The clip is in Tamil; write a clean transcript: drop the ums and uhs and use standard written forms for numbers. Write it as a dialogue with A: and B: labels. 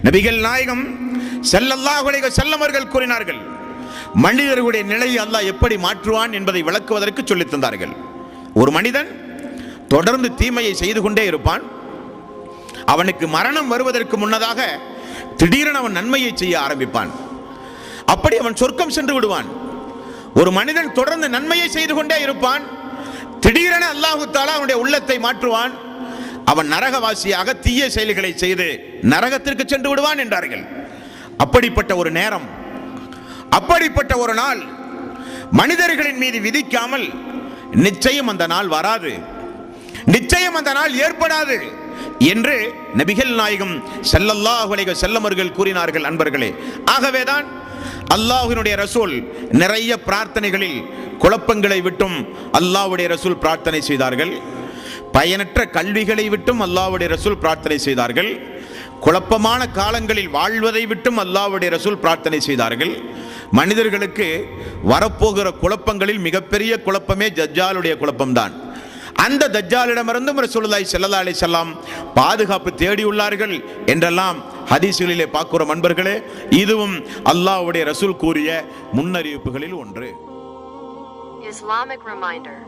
A: நபிகள் நாயகம் ஸல்லல்லாஹு அலைஹி வஸல்லம் அவர்கள் கூறினார்கள், மனிதர்களுடைய நிலையை அல்லாஹ் எப்படி மாற்றுவான் என்பதை விளக்குவதற்கு சொல்லித் தந்தார்கள். ஒரு மனிதன் தொடர்ந்து தீமையை செய்து கொண்டே இருப்பான். அவனுக்கு மரணம் வருவதற்கு முன்னதாக திடீரென அவன் நன்மையை செய்ய ஆரம்பிப்பான். அப்படி அவன் சொர்க்கம் சென்று விடுவான். ஒரு மனிதன் தொடர்ந்து நன்மையை செய்து கொண்டே இருப்பான். திடீரென அல்லாஹு தஆலா அவனுடைய உள்ளத்தை மாற்றுவான். அவன் நரகவாசியாக தீய செயல்களை செய்து நரகத்திற்கு சென்று விடுவான் என்றார்கள். அப்படிப்பட்ட ஒரு நேரம், அப்படிப்பட்ட ஒரு நாள் மனிதர்களின் மீது விதிக்காமல் நிச்சயம் அந்த நாள் வராது, நிச்சயம் அந்த நாள் ஏற்படாது என்று நபிகள் நாயகம் ஸல்லல்லாஹு அலைஹி வஸல்லம் அவர்கள் கூறினார்கள். அன்பர்களே, ஆகவேதான் அல்லாஹ்வினுடைய ரசூல் நிறைய பிரார்த்தனைகளில் குழப்பங்களை விட்டும் அல்லாஹ்வுடைய ரசூல் பிரார்த்தனை செய்தார்கள். பயனற்ற கல்விகளை விட்டும் அல்லாஹ்வுடைய ரசூல் பிரார்த்தனை செய்தார்கள். குழப்பமான காலங்களில் வாழ்வதை விட்டும் அல்லாஹ்வுடைய ரசூல் பிரார்த்தனை செய்தார்கள். மனிதர்களுக்கு வரப்போகிற குழப்பங்களில் மிகப்பெரிய குழப்பமே தஜ்ஜாலுடைய குழப்பம்தான். அந்த தஜ்ஜாலிடமிருந்தும் ரசூலுல்லாஹி ஸல்லல்லாஹு அலைஹி வஸல்லம் பாதுகாப்பு தேடியுள்ளார்கள் என்றெல்லாம் ஹதீஸ்களிலே பார்க்கிறோம். அன்பர்களே, இதுவும் அல்லாஹ்வுடைய ரசூல் கூறிய முன்னறிவிப்புகளில் ஒன்று.
B: Islamic reminder.